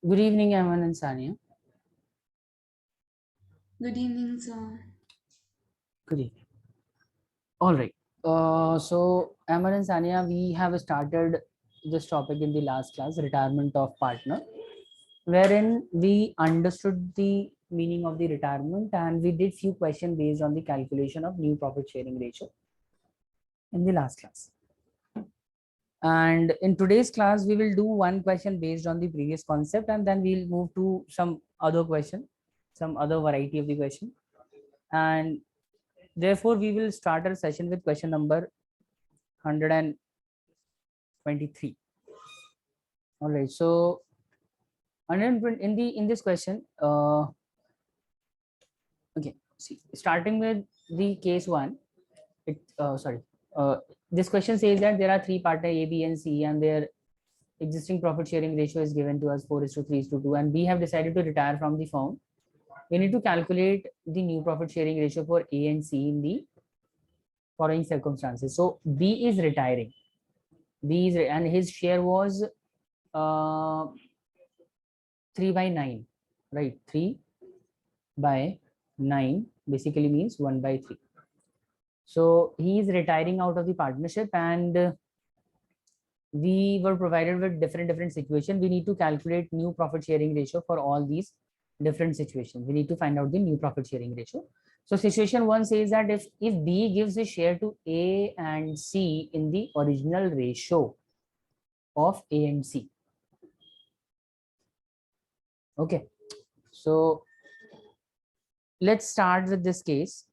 Good evening, Aman and Sania. Good evening, sir. Good evening. All right. So Aman and Sania, we have started this topic in the last class, retirement of partner, wherein we understood the meaning of the retirement and we did few questions based on the calculation of new profit sharing ratio in the last class. And in today's class, we will do one question based on the previous concept, and then we'll move to some other question, some other variety of the question. And therefore, we will start our session with question number 123. All right. So, in this question, okay. See, starting with the case one. Sorry. Uh, this question says that there are three partners A, B, and C, and their existing profit sharing ratio is given to us 4:3:2, and we have decided to retire from the firm. We need to calculate the new profit sharing ratio for A and C in the following circumstances. So B is retiring. And his share was 3 by 9, right? 3 by 9 basically means 1 by 3. So he is retiring out of the partnership, and we were provided with different situation. We need to calculate new profit sharing ratio for all these different situations. We need to find out the new profit sharing ratio. So situation one says that if B gives a share to A and C in the original ratio of A and C. Okay, so let's start with this case.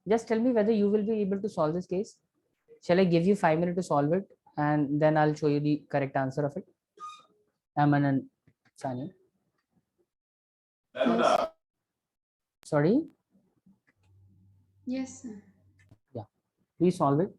Just tell me whether you will be able to solve this case. Shall I give you 5 minutes to solve it, and then I'll show you the correct answer of it? Aman and Sani. Yes. Sorry. Yes, sir. Yeah. Please solve it.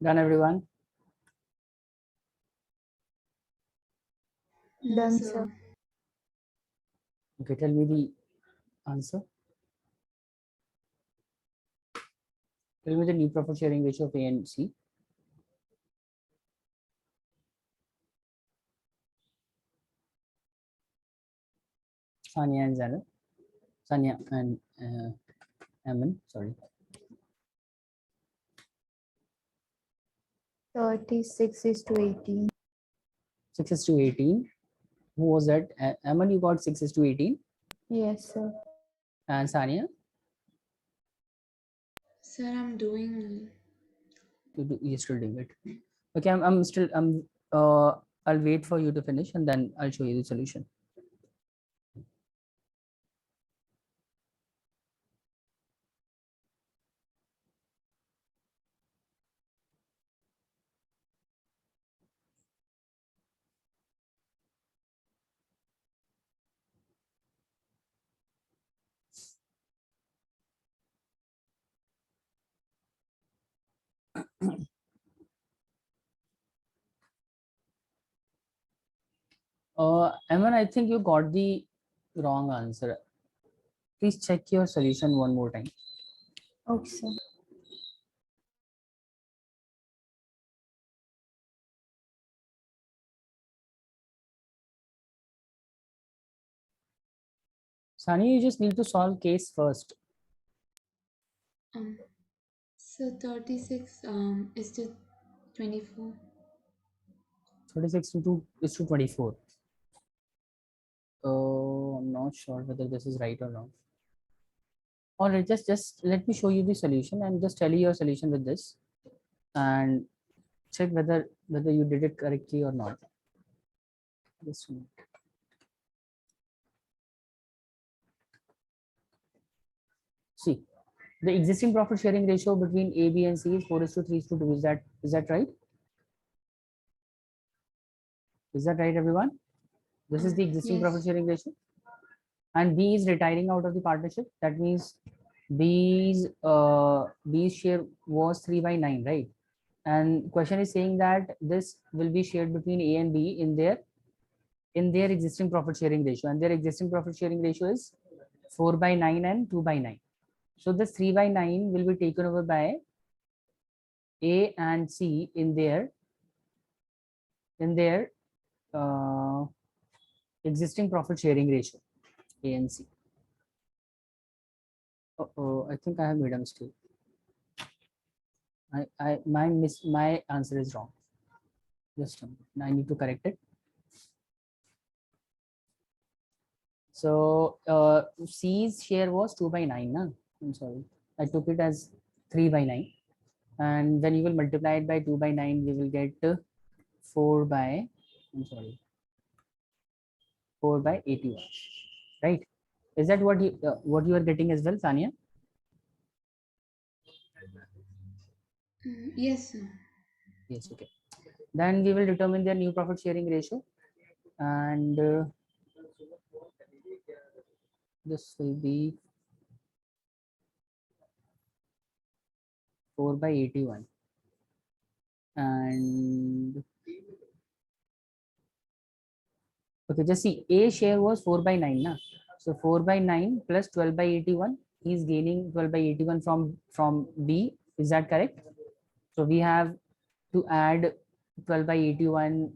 Done, everyone? No, Done, sir. sir. Okay, tell me the answer. Tell me the new profit sharing ratio of A and C. Sanya and Zainab. Sanya and Aman, sorry. 36:18. 6:18. Who was that? Aman, you got 6:18. Yes, sir. And Sanya, Sir, I'm doing. you still doing it. Okay, I'll wait for you to finish and then I'll show you the solution. Aman, I think you got the wrong answer. Please check your solution one more time. Okay, sir. Sanya, you just need to solve case first. Um, so 36 is to 24. 36 to 2 is to 24. I'm not sure whether this is right or wrong. All right, just let me show you the solution and just tell you your solution with this and check whether you did it correctly or not. Just a minute. See, the existing profit sharing ratio between A, B, and C is 4:3:2. Is that right? Is that right, everyone? This is the existing profit Yes. sharing ratio, and B is retiring out of the partnership. That means B's share was 3/9, right? And question is saying that this will be shared between A and B in their existing profit sharing ratio, and their existing profit sharing ratio is 4/9 and 2/9. So this 3/9 will be taken over by A and C in their uh, existing profit sharing ratio, A and C. I think I have made a mistake. My answer is wrong. Just a minute. I need to correct it. So C's share was 2/9. Na? I'm sorry. I took it as 3/9. And when you will multiply it by 2/9, we will get 4 by, I'm sorry, 4/81. Right? Is that what you are getting as well, Sanya? Yes, sir. Yes, okay. Then we will determine their new profit sharing ratio, and this will be 4/81. And okay, just see, A share was 4/9, na? So 4/9 plus 12/81. He's gaining 12/81 from B. Is that correct? So we have to add 12/81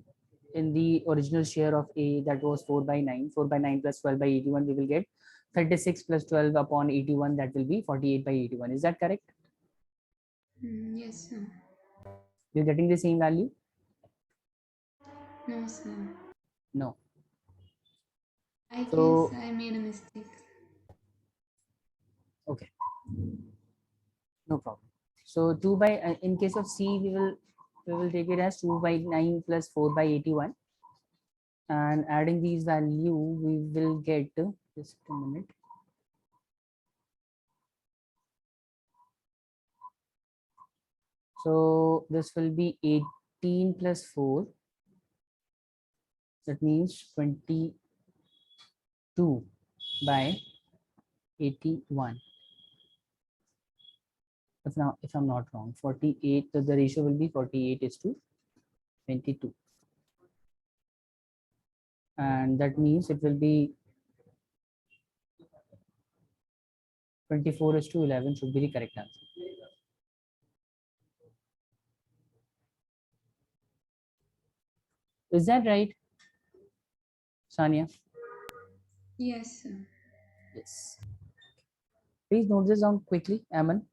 in the original share of A, that was 4/9. 4/9 plus 12/81, we will get 36 plus 12 upon 81, that will be 48/81. Is that correct? Yes, sir. You're getting the same value? No, sir. No. I guess So, I made a mistake. okay, no problem. So 2 by, in case of C, we will take it as 2/9 plus 4/81, and adding these value, we will get, just a minute. So this will be 18 plus 4. That means 22 by 81. if I'm not wrong, 48, the ratio will be 48 is to 22. And that means it will be 24 is to 11 should be the correct answer. Is that right, Sania? Yes, sir. Yes. Please note this down quickly, Aman.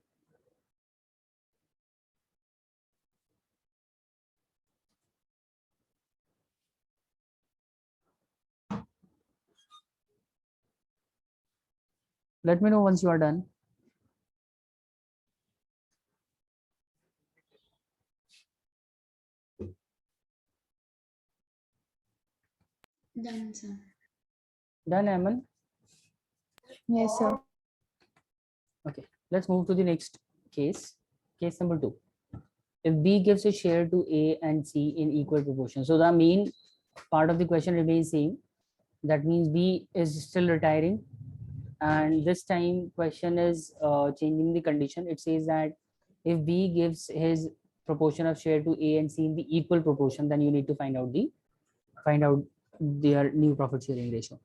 Let me know once you are done. Done, sir. Done, Aman? Yes, sir. Okay, let's move to the next case. Case number 2. If B gives a share to A and C in equal proportion. So the main part of the question remains same. That means B is still retiring. And this time question is changing the condition. It says that if B gives his proportion of share to A and C in the equal proportion, then you need to find out their new profit sharing ratio.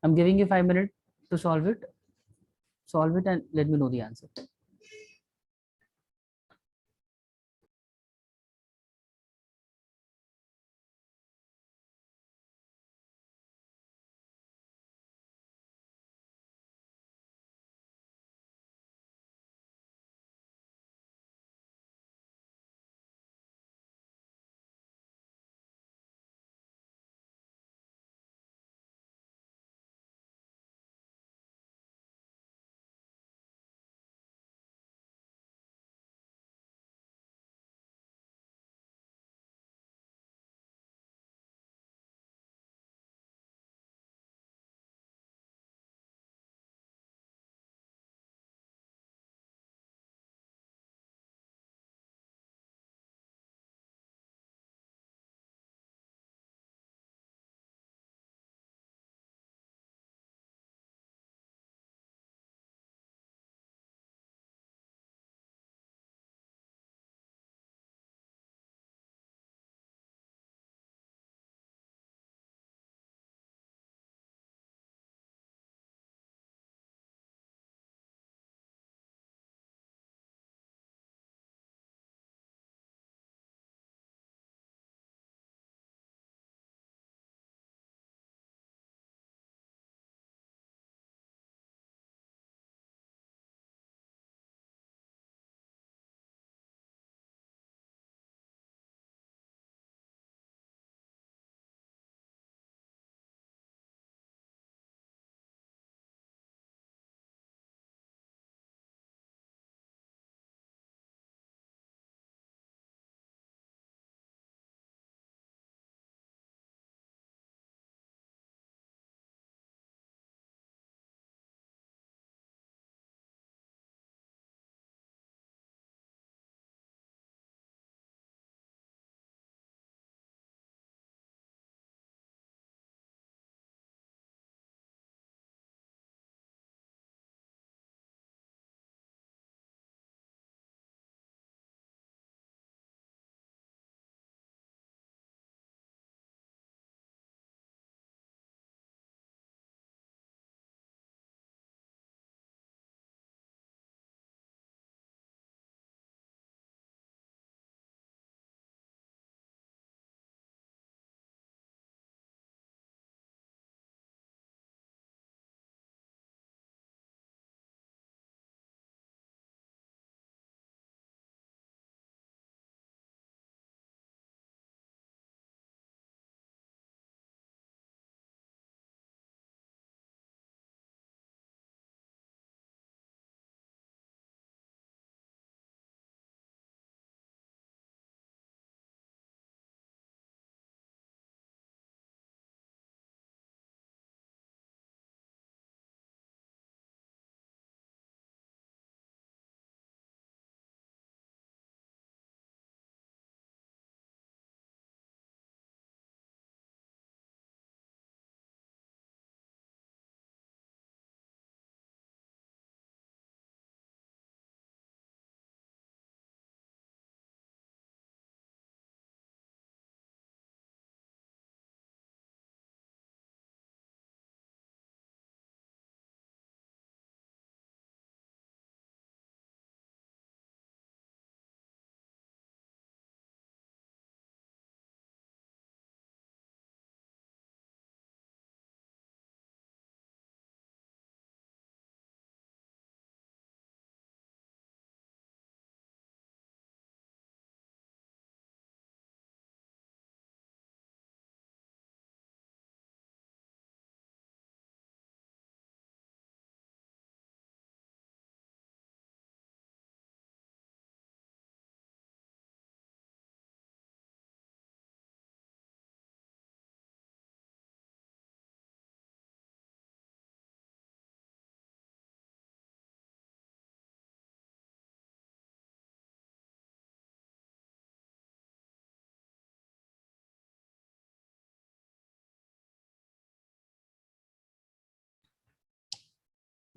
I'm giving you 5 minutes to solve it and let me know the answer.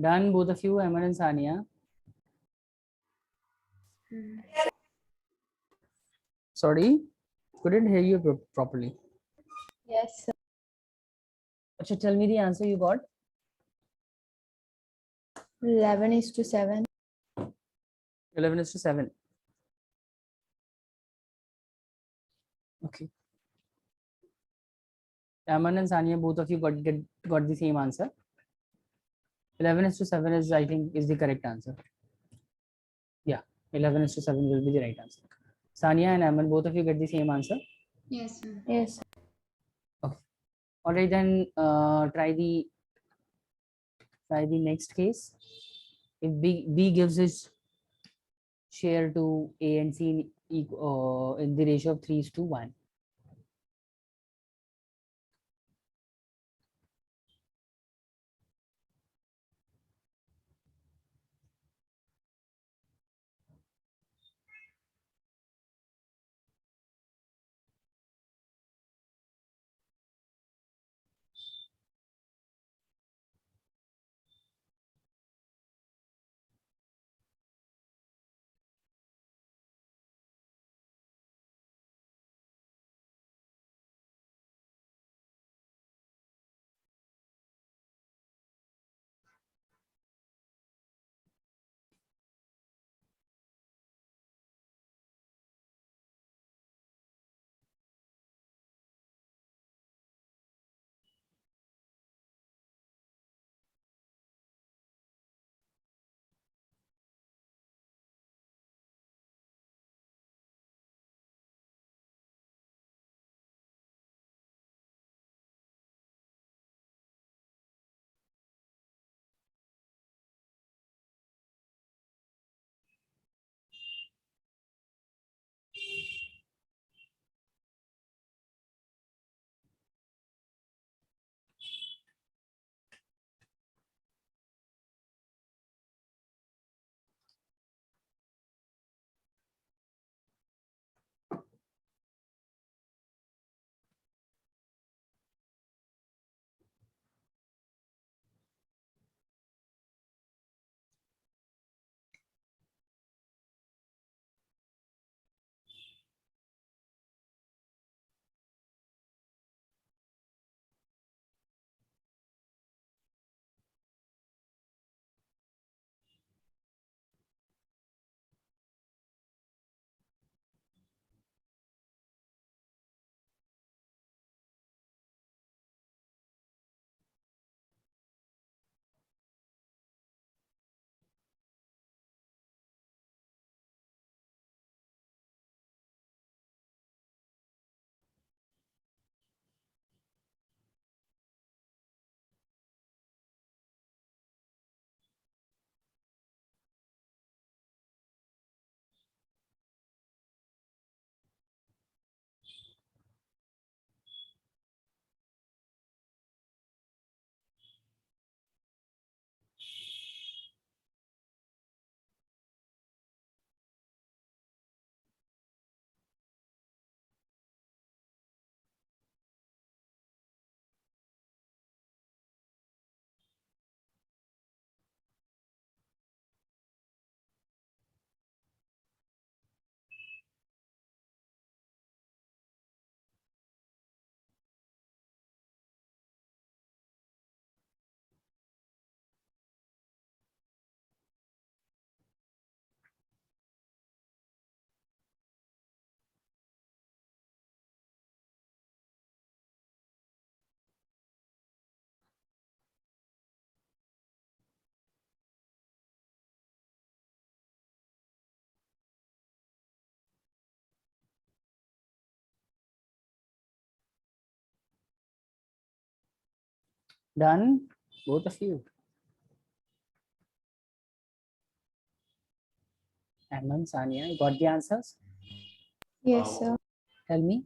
Done, both of you, Aman and Sania. Sorry, couldn't hear you properly. Yes, sir. Achha, tell me the answer you got. 11:7. 11:7. Okay. Aman and Sania, both of you got the same answer. 11:7 is, I think, is the correct answer. Yeah, 11:7 will be the right answer. Sania and Aman, both of you get the same answer. Yes, sir. Yes, sir. Okay. All right, then try the next case. If B gives his share to A and C in the ratio of 3:1. Done, both of you. Aman, Sania, you got the answers? Yes, sir. Tell me.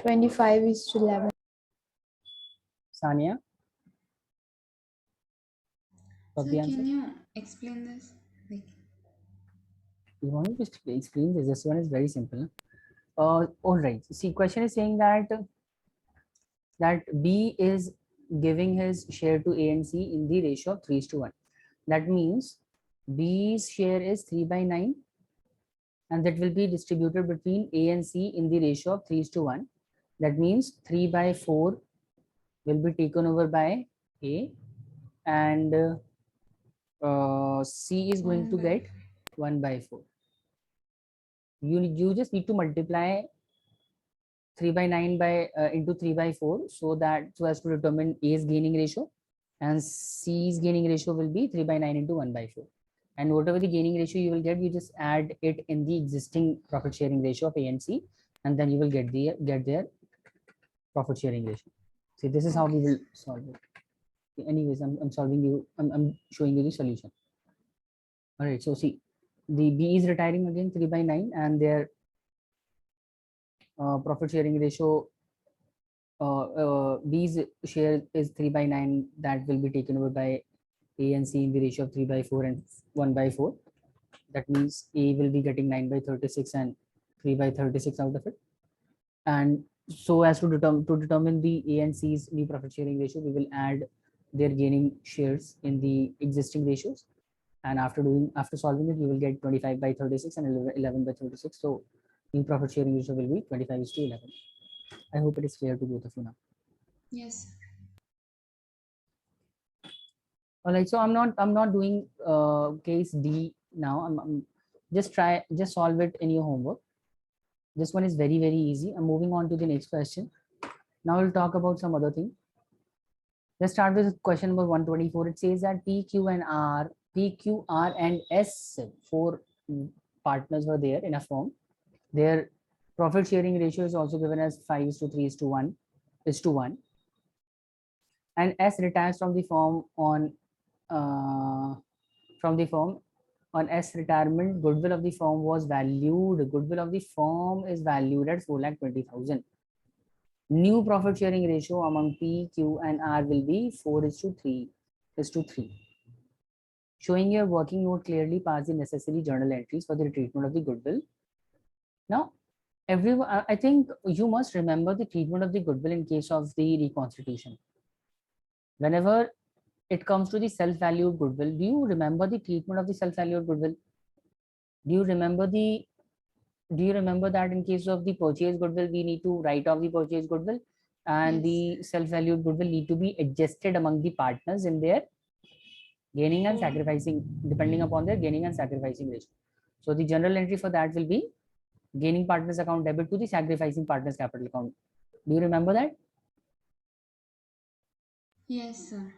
25:11. Sania, got Sir, the answer? can you explain this? Like, You want me to explain this? This one is very simple. All right. See, question is saying that B is giving his share to A and C in the ratio of 3:1. That means B's share is 3/9, and that will be distributed between A and C in the ratio of 3:1. That means 3/4 will be taken over by A, and C is going to get 1/4. You just need to multiply 3/9 by into 3/4, so as to determine A's gaining ratio, and C's gaining ratio will be 3/9 into 1/4. And whatever the gaining ratio you will get, you just add it in the existing profit sharing ratio of A and C, and then you will get their profit sharing ratio. See, this is how we will solve it. Anyways, I'm showing you the solution. All right, so see, the B is retiring again 3/9, and their profit sharing ratio, B's share is 3/9, that will be taken over by A and C in the ratio of 3/4 and 1/4. That means A will be getting 9/36 and 3/36 out of it. And so as to determine the A and C's new profit sharing ratio, we will add their gaining shares in the existing ratios. And after solving it, you will get 25/36 and 11/36. So new profit sharing ratio will be 25:11. I hope it is clear to both of you now. Yes. All right, so I'm not doing case D now. I'm just solve it in your homework. This one is very easy. I'm moving on to the next question. Now we'll talk about some other thing. Let's start with question number 124. It says that P, Q, R, and S, 4 partners were there in a firm. Their profit sharing ratio is also given as 5:3:1. And S retires from the firm on S retirement. Goodwill of the firm was valued. Goodwill of the firm is valued at 4,20,000. New profit sharing ratio among P, Q, and R will be 4:3. Showing your working note clearly, pass the necessary journal entries for the treatment of the goodwill. Now, everyone, I think you must remember the treatment of the goodwill in case of the reconstitution. Whenever it comes to the self-valued goodwill, do you remember the treatment of the self-valued goodwill? Do you remember that in case of the purchase goodwill, we need to write off the purchase goodwill, and the self-valued goodwill need to be adjusted among the partners in their gaining and sacrificing, depending upon their gaining and sacrificing ratio. So the general entry for that will be gaining partners account debit to the sacrificing partners capital account. Do you remember that? Yes, sir.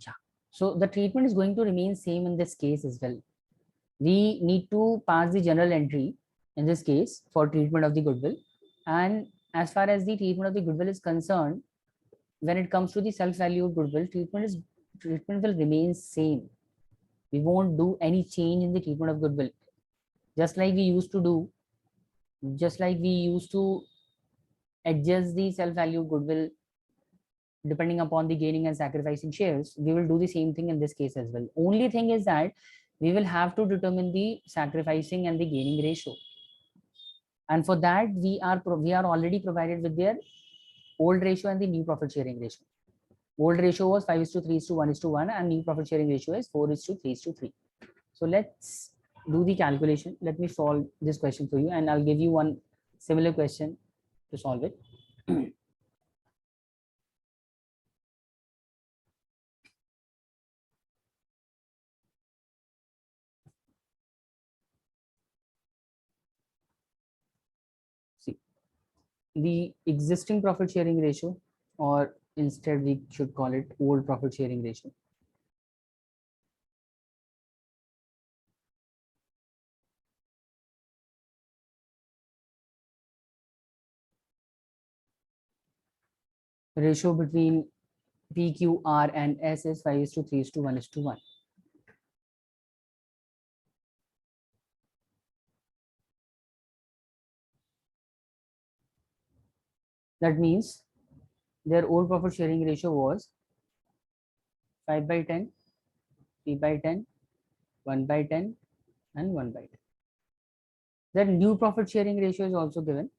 Yeah. So the treatment is going to remain same in this case as well. We need to pass the general entry in this case for treatment of the goodwill. And as far as the treatment of the goodwill is concerned, when it comes to the self-valued goodwill, treatment will remain same. We won't do any change in the treatment of goodwill. Just like we used to adjust the self-valued goodwill depending upon the gaining and sacrificing shares, we will do the same thing in this case as well. Only thing is that we will have to determine the sacrificing and the gaining ratio. And for that, we are already provided with their old ratio and the new profit sharing ratio. Old ratio was 5:3:1:1, and new profit sharing ratio is 4:3:3. So let's do the calculation. Let me solve this question for you, and I'll give you one similar question to solve it. See, the existing profit sharing ratio, or instead we should call it old profit sharing ratio. Ratio between P, Q, R, and S is 5:3:1:1. That means their old profit sharing ratio was 5/10, 3/10, 1/10, and 1/10. Their new profit sharing ratio is also given.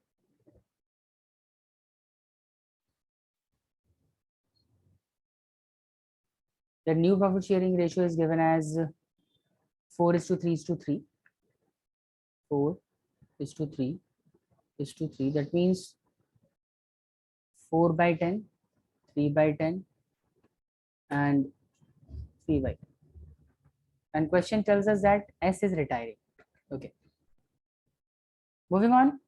The new profit sharing ratio is given as 4 is to 3 is to 3. 4 is to 3 is to 3. That means 4 by 10, 3 by 10, and 3 by 10. And question tells us that S is retiring. Okay. Moving on,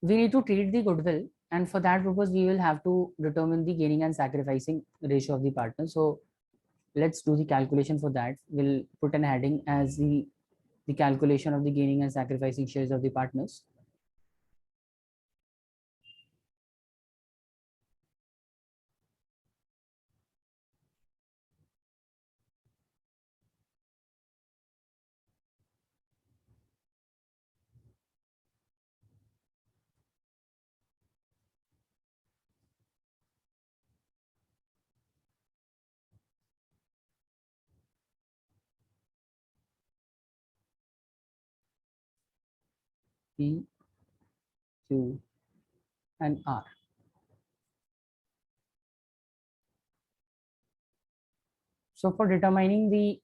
we need to treat the goodwill, and for that purpose, we will have to determine the gaining and sacrificing ratio of the partner. So let's do the calculation for that. We'll put an heading as the calculation of the gaining and sacrificing shares of the partners. P, Q, and R. So for determining the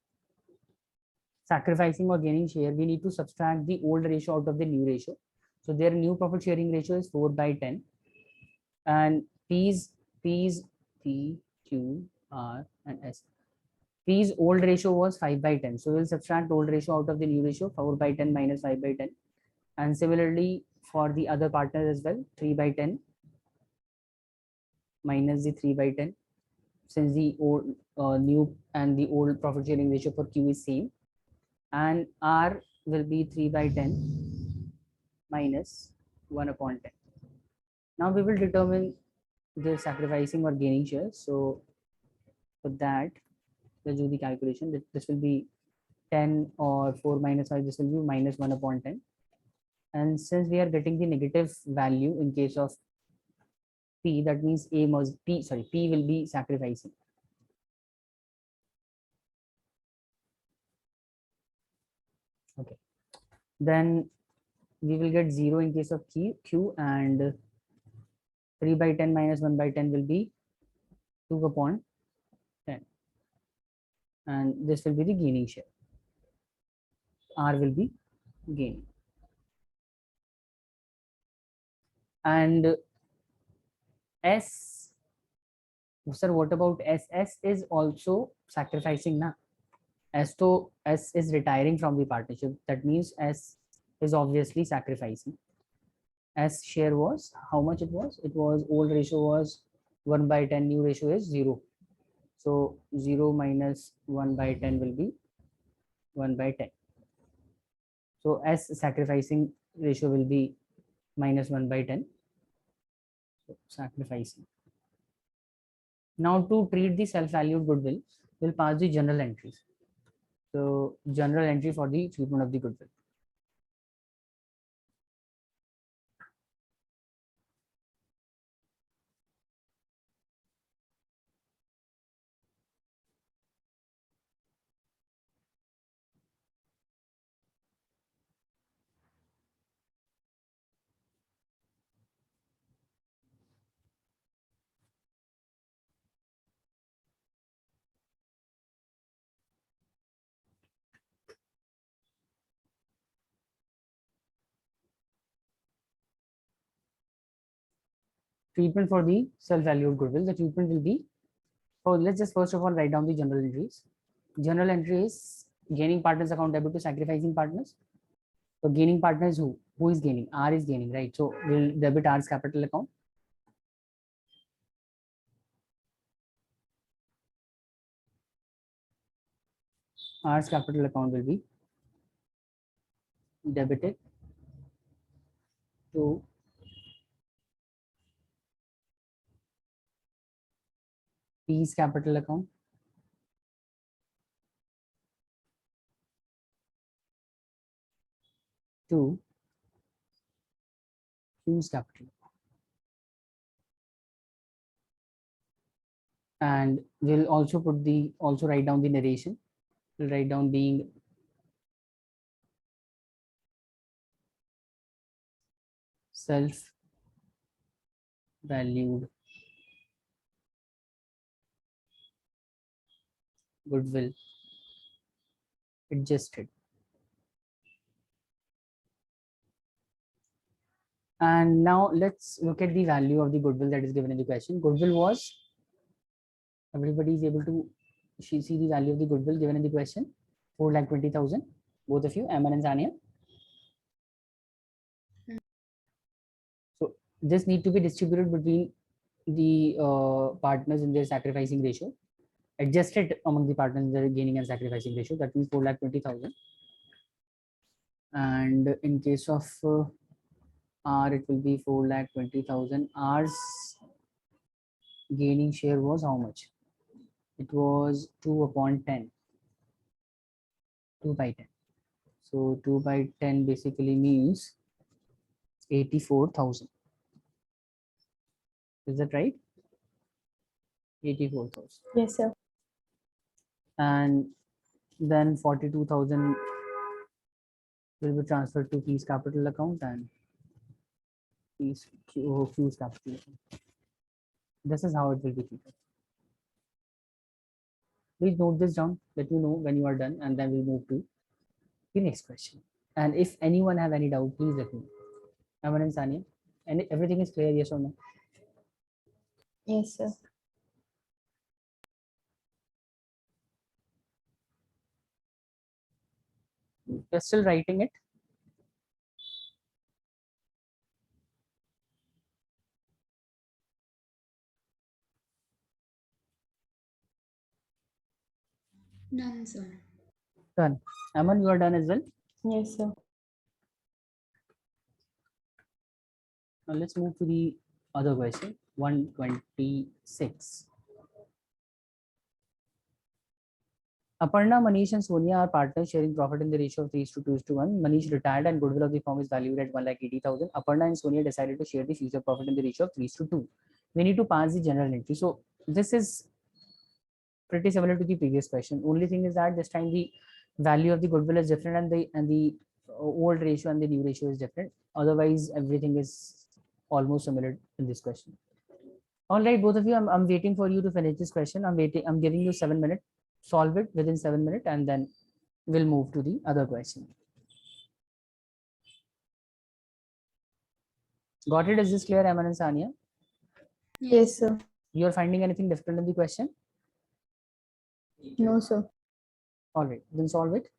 sacrificing or gaining share, we need to subtract the old ratio out of the new ratio. So their new profit sharing ratio is 4 by 10, and P's P, Q, R, and S. P's old ratio was 5 by 10. So we'll subtract old ratio out of the new ratio, 4 by 10 minus 5 by 10. And similarly for the other partners as well, 3 by 10 minus the 3 by 10. Since the old new and the old profit sharing ratio for Q is same, and R will be 3 by 10 minus 1 upon 10. Now we will determine the sacrificing or gaining shares. So for that, let's do the calculation. This will be 10, or 4 minus 5, this will be minus 1 upon 10. And since we are getting the negative value in case of P, that means P will be sacrificing. Okay. Then we will get 0 in case of Q, and 3 by 10 minus 1 by 10 will be 2 upon 10. And this will be the gaining share. R will be gaining. And S, sir, what about S? S is also sacrificing now. S is retiring from the partnership. That means S is obviously sacrificing. S share was how much it was? It was old ratio was 1 by 10, new ratio is 0. So 0 minus 1 by 10 will be 1 by 10. So S sacrificing ratio will be minus 1 by 10. So sacrificing. Now to treat the self-valued goodwill, we'll pass the general entries. So general entry for the treatment of the goodwill. Treatment for the self-valued goodwill. The treatment will be, so let's just first of all write down the general entries. General entry is gaining partners account debit to sacrificing partners. So gaining partner is who? Who is gaining? R is gaining, right? So we'll debit R's capital account. R's capital account will be debited to P's capital account. To Q's capital. And we'll also write down the narration. We'll write down being self valued goodwill adjusted. And now let's look at the value of the goodwill that is given in the question. Goodwill was, everybody is able to see the value of the goodwill given in the question. 4,20,000. Both of you, Aman and Sania. So this need to be distributed between the partners in their sacrificing ratio, adjusted among the partners in their gaining and sacrificing ratio. That means 4,20,000. And in case of R, it will be 4,20,000. R's gaining share was how much? It was 2 upon 10. 2 by 10. So 2 by 10 basically means 84,000. Is that right? 84,000. Yes, sir. And then 42,000 will be transferred to P's capital account and Q's capital account. This is how it will be treated. Please note this down. Let me know when you are done, and then we'll move to the next question. And if anyone have any doubt, please let me know. Aman and Sania, and everything is clear, yes or no? Yes, sir. You're still writing it? None, sir. Done. Aman, you are done as well? Yes, sir. Now let's move to the other question, 126. Aparna, Manish, and Sonia are partners sharing profit in the ratio of 3:2:1. Manish retired and goodwill of the firm is valued at 1,80,000. Aparna and Sonia decided to share the future profit in the ratio of 3:2. We need to pass the general entry. So this is pretty similar to the previous question. Only thing is that this time the value of the goodwill is different and the old ratio and the new ratio is different. Otherwise, everything is almost similar in this question. All right, both of you, I'm waiting for you to finish this question. I'm giving you 7 minutes. Solve it within 7 minutes, and then we'll move to the other question. Got it? Is this clear, Aman and Sania? Yes, sir. You're finding anything difficult in the question? No, sir. All right, then solve it.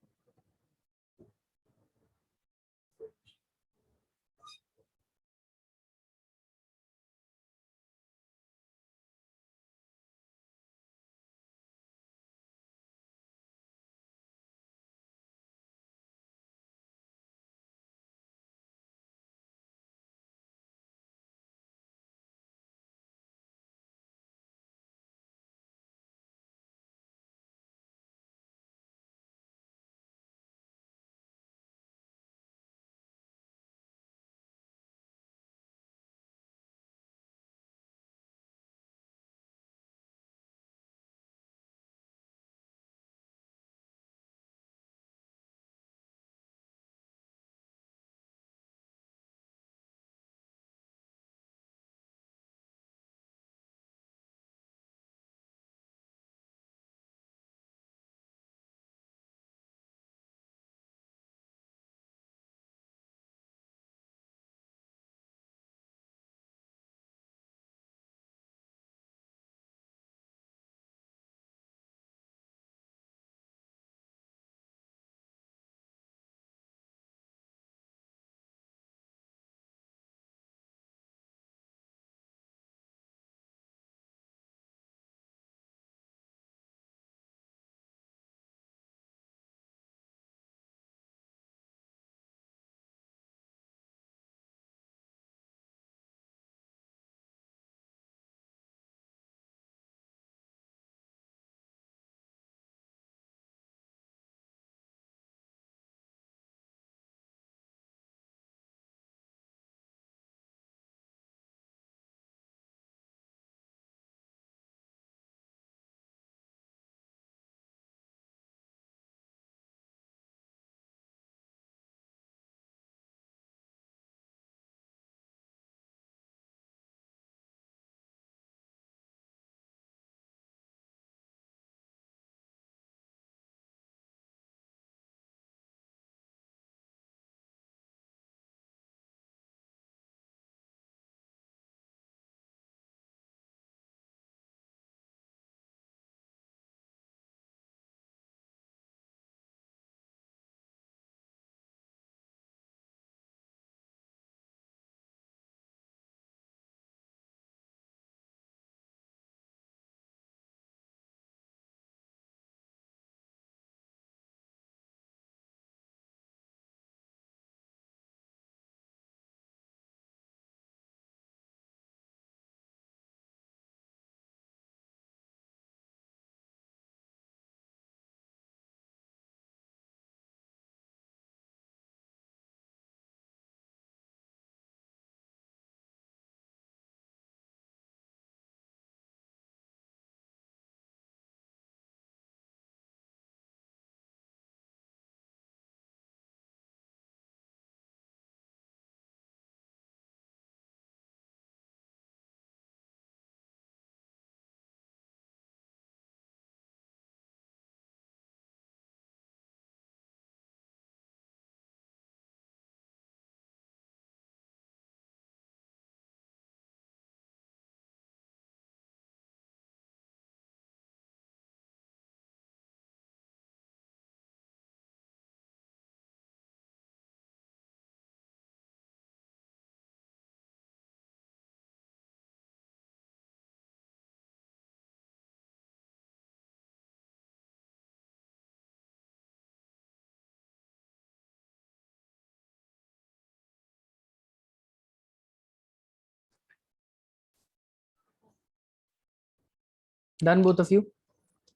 Done, both of you?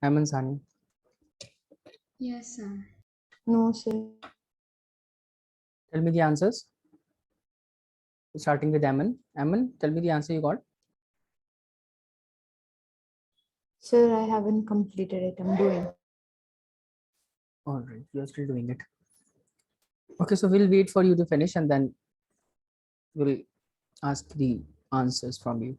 Aman, Sani. Yes, sir. No, sir. Tell me the answers. Starting with Aman. Aman, tell me the answer you got. Sir, I haven't completed it. I'm doing. All right, you're still doing it. Okay, so we'll wait for you to finish and then we'll ask the answers from you.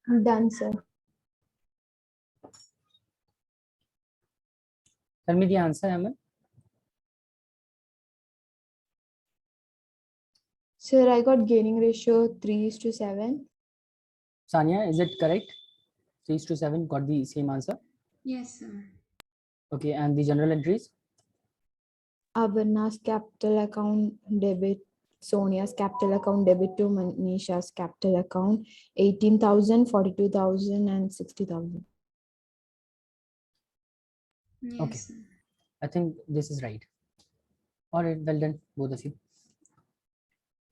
I'm done, sir. Tell me the answer, Aman. Sir, I got gaining ratio 3:7. Sanya, is it correct? 3:7 got the same answer. Yes, sir. Okay, and the general entries? Abarna's capital account debit. Sonia's capital account debit to Manisha's capital account 18,000, 42,000, and 60,000. Yes, Okay. sir. I think this is right. All right, well done, both of you.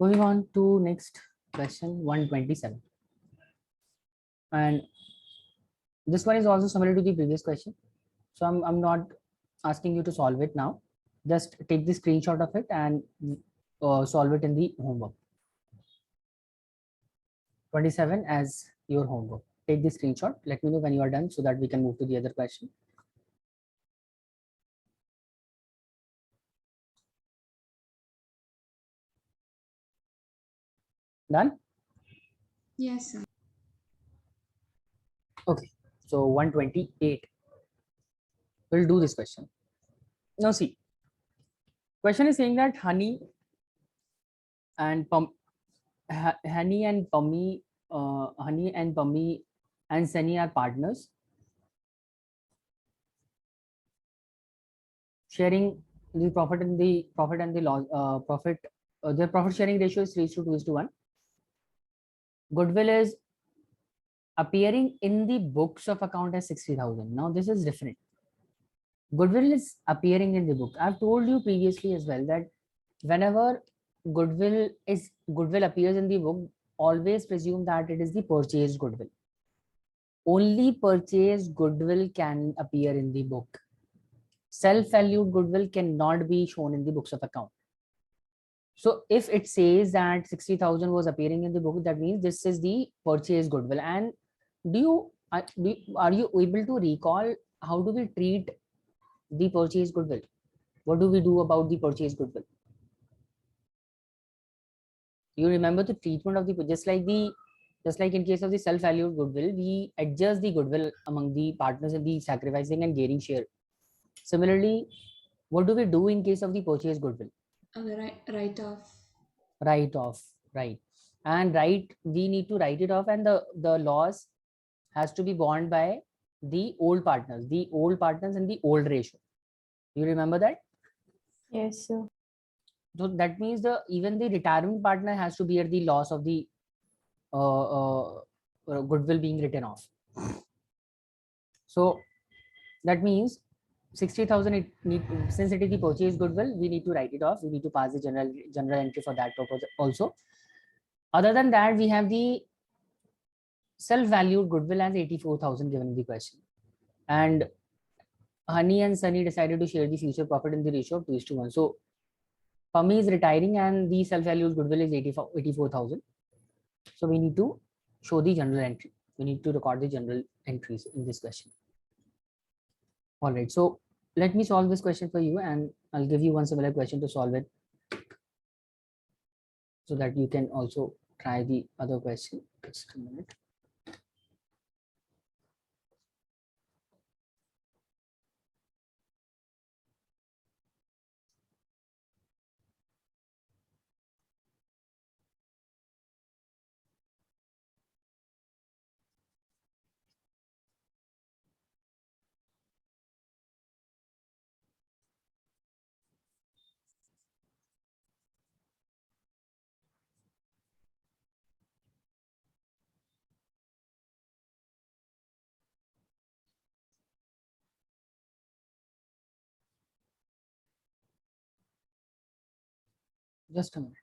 Moving on to next question, 127. And this one is also similar to the previous question. So I'm not asking you to solve it now. Just take the screenshot of it and solve it in the homework. 27 as your homework. Take the screenshot. Let me know when you are done so that we can move to the other question. Done? Yes, sir. Okay. So 128. We'll do this question. Now see, question is saying that and Pum, Honey and Pummy, Honey and Pummy and Sunny are partners, sharing the profit and the loss. Their profit sharing ratio is 3:2:1. Goodwill is appearing in the books of account as 60,000. Now this is different. Goodwill is appearing in the book. I've told you previously as well that whenever goodwill appears in the book, always presume that it is the purchased goodwill. Only purchased goodwill can appear in the book. Self-valued goodwill cannot be shown in the books of account. So if it says that 60,000 was appearing in the book, that means this is the purchased goodwill. And are you able to recall how do we treat the purchased goodwill? What do we do about the purchased goodwill? You remember the treatment of the just like in case of the self-valued goodwill, we adjust the goodwill among the partners in the sacrificing and gaining share. Similarly, what do we do in case of the purchased goodwill? Write off. Write off, right? And we need to write it off, and the loss has to be borne by the old partners in the old ratio. You remember that? Yes, sir. So that means even the retirement partner has to bear the loss of the uh, uh, goodwill being written off. So that means 60,000, it need, since it is the purchase goodwill, we need to write it off. We need to pass the general entry for that purpose also. Other than that, we have the self-valued goodwill as 84,000 given in the question. And Honey and Sunny decided to share the future profit in the ratio of 2:1. So Pummy is retiring and the self-valued goodwill is 84,000. So we need to show the general entry. We need to record the general entries in this question. All right, so let me solve this question for you, and I'll give you one similar question to solve it so that you can also try the other question. Just a minute. Just a minute.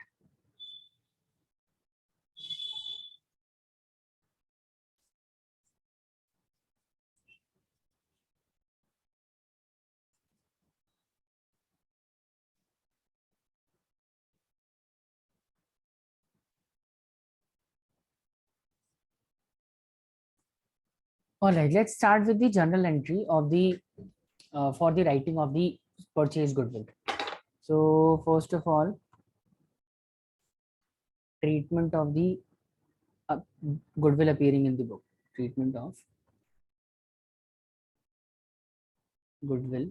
All right, let's start with the journal entry of the for the writing of the purchase goodwill. So first of all, treatment of the uh, goodwill appearing in the book. Treatment of goodwill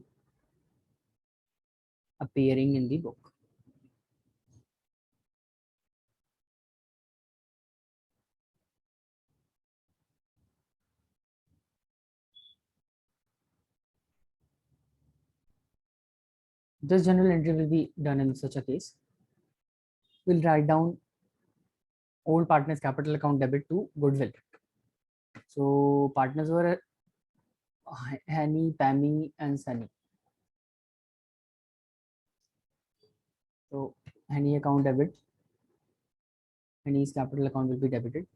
appearing in the book. This journal entry will be done in such a case. We'll write down old partners capital account debit to goodwill. So partners were Henny, Pammy, and Sunny. So Henny account debit, Henny's capital account will be debited.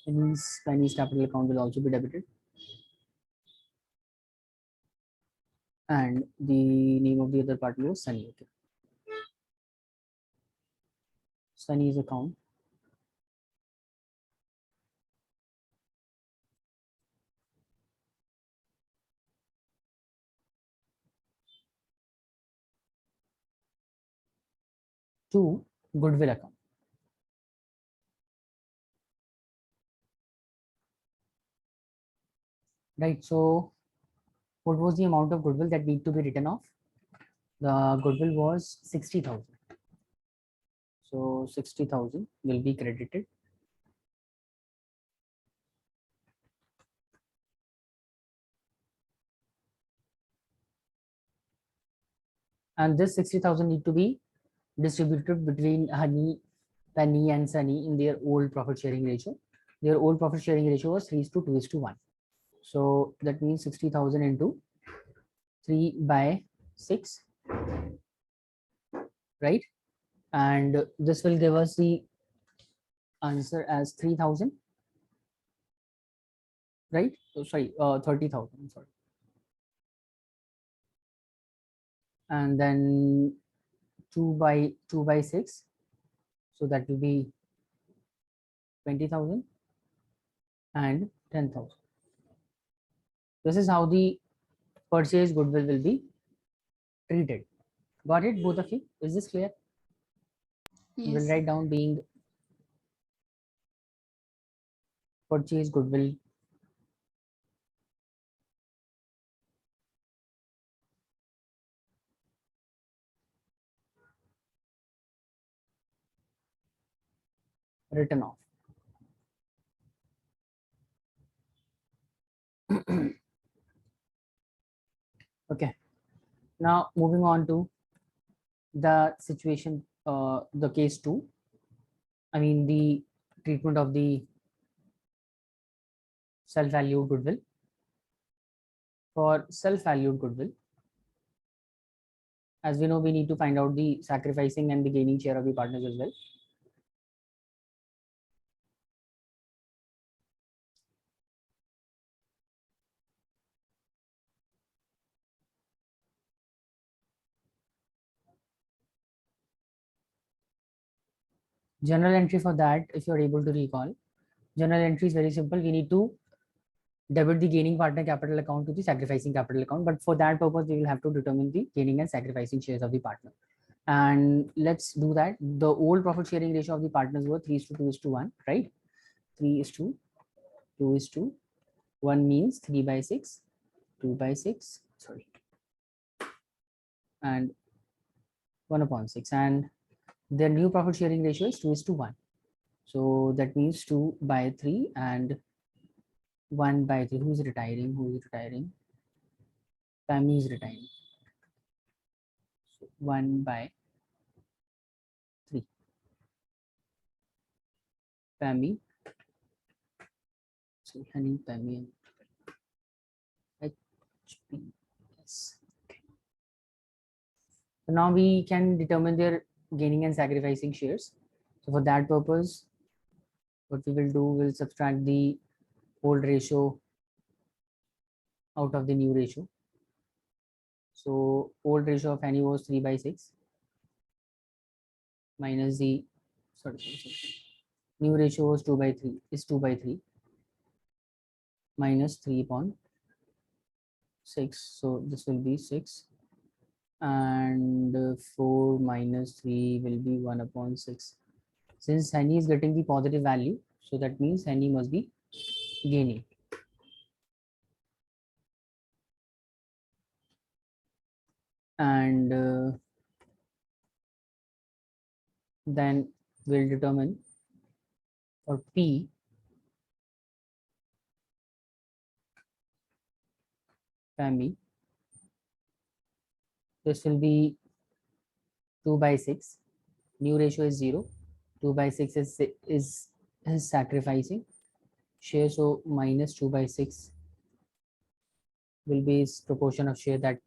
Penny's capital account will also be debited. And the name of the other partner was Sunny. Okay. Sunny's account to goodwill account. Right. So what was the amount of goodwill that need to be written off? The goodwill was 60,000. So 60,000 will be credited. And this 60,000 need to be distributed between Honey, Penny, and Sunny in their old profit sharing ratio. Their old profit sharing ratio was 3:2:1. So that means 60,000 into 3 by 6, right? And this will give us the answer as 3,000, right? Oh, sorry, 30,000. Sorry. And then 2 by 6, so that will be 20,000 and 10,000. This is how the purchase goodwill will be treated. Got it, both of you? Is this clear? Yes. We'll write down being purchase goodwill written off. Okay, now moving on to the situation, the case 2, I mean the treatment of the self-valued goodwill. For self-valued goodwill, as we know, we need to find out the sacrificing and the gaining share of the partners as well. General entry for that, if you're able to recall, general entry is very simple. We need to debit the gaining partner capital account to the sacrificing capital account. But for that purpose, we will have to determine the gaining and sacrificing shares of the partner. And let's do that. The old profit sharing ratio of the partners were 3:2:1, right? 3:2:1 means 3/6, 2/6, sorry, and 1/6. And their new profit sharing ratio is 2:1. So that means 2/3 and 1/3. Who's retiring? Who is retiring? Pammy is retiring. So 1/3. Pammy. So honey, Pammy, and HPS. So now we can determine their gaining and sacrificing shares. So for that purpose, what we will do, we'll subtract the old ratio out of the new ratio. So old ratio of Annie was 3/6 minus the sorry, new ratio was 2/3 is 2/3 minus 3/6. So this will be 6, and 4 minus 3 will be 1/6. Since Henny is getting the positive value, so that means Henny must be gaining. And then we'll determine for P, Pammy, this will be 2/6. New ratio is 0. 2/6 is sacrificing share, so minus 2/6 will be its proportion of share that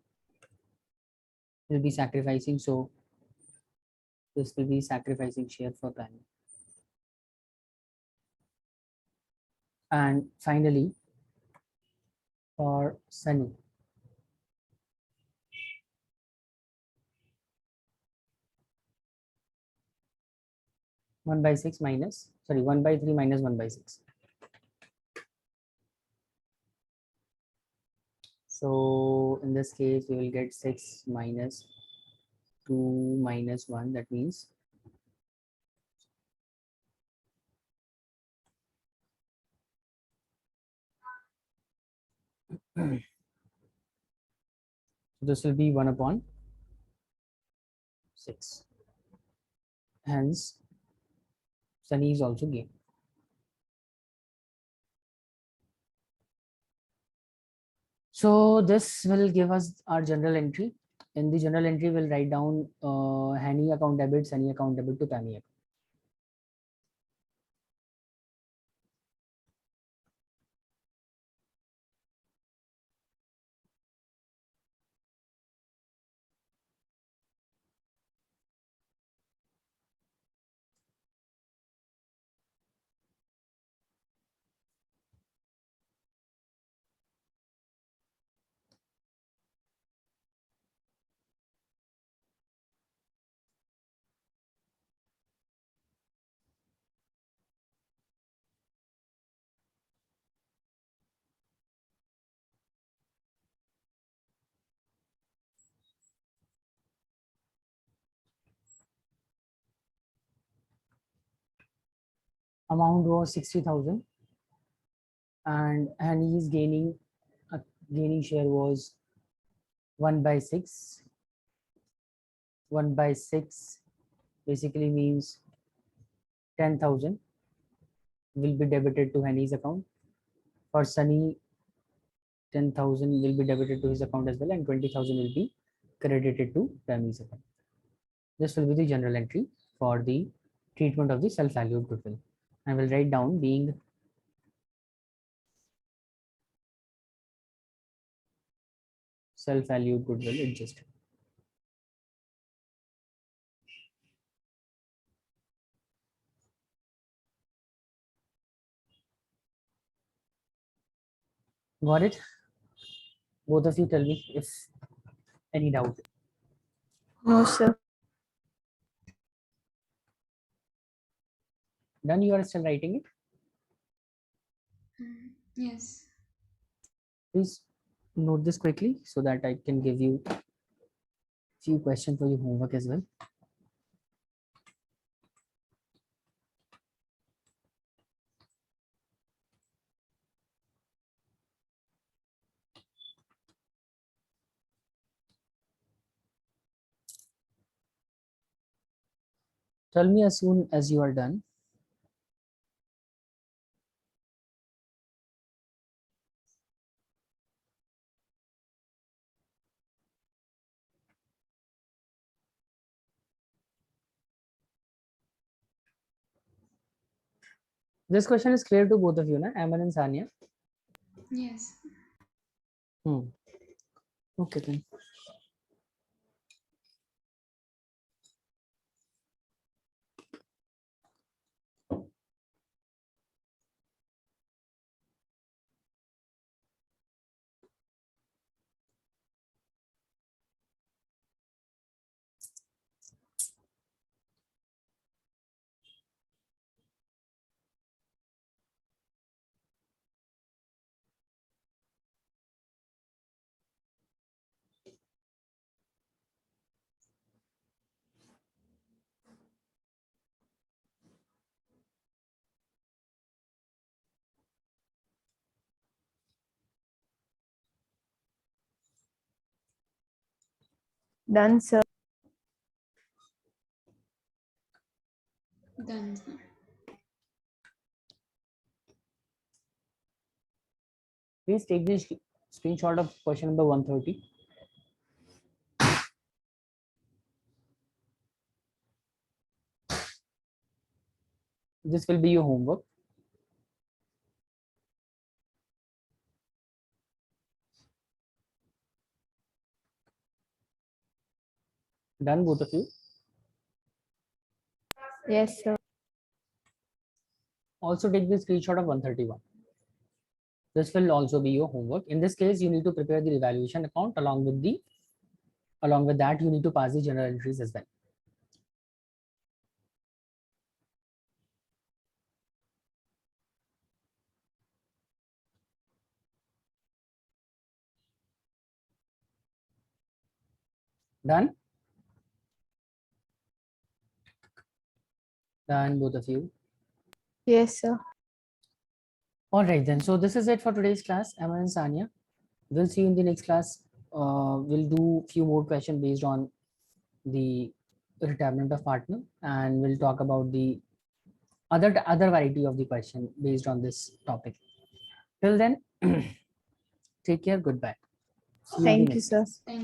will be sacrificing. So this will be sacrificing share for Pammy. And finally, for Sunny, 1/6 minus, sorry, 1/3 minus 1/6. So in this case, we will get 6 minus 2 minus 1. That means this will be 1/6. Hence, Sunny is also gain. So this will give us our general entry. In the general entry, we'll write down Henny account debit, Sunny account debit to Pammy account. Amount was 60,000, and Henny's gaining share was 1/6. 1/6 basically means 10,000 will be debited to Henny's account. For Sunny, 10,000 will be debited to his account as well, and 20,000 will be credited to Pammy's account. This will be the general entry for the treatment of the self-valued goodwill. I will write down being self-valued goodwill adjusted. Got it? Both of you tell me if any doubt. No, sir. Done? You are still writing it? Yes. Please note this quickly so that I can give you a few questions for your homework as well. Tell me as soon as you are done. This question is clear to both of you, na? Aman and Sanya. Yes. Okay then. Done, sir. Done, sir. Please take this screenshot of question number 130. This will be your homework. Done, both of you? Yes, sir. Also take the screenshot of 131. This will also be your homework. In this case, you need to prepare the evaluation account along with that, you need to pass the general entries as well. Done? Done, both of you? Yes, sir. All right then. So this is it for today's class, Aman and Sanya. We'll see you in the next class. We'll do few more questions based on the retirement of partner, and we'll talk about the other variety of the question based on this topic. Till then, take care. Goodbye. See you in the Thank you, next sir. class. Thank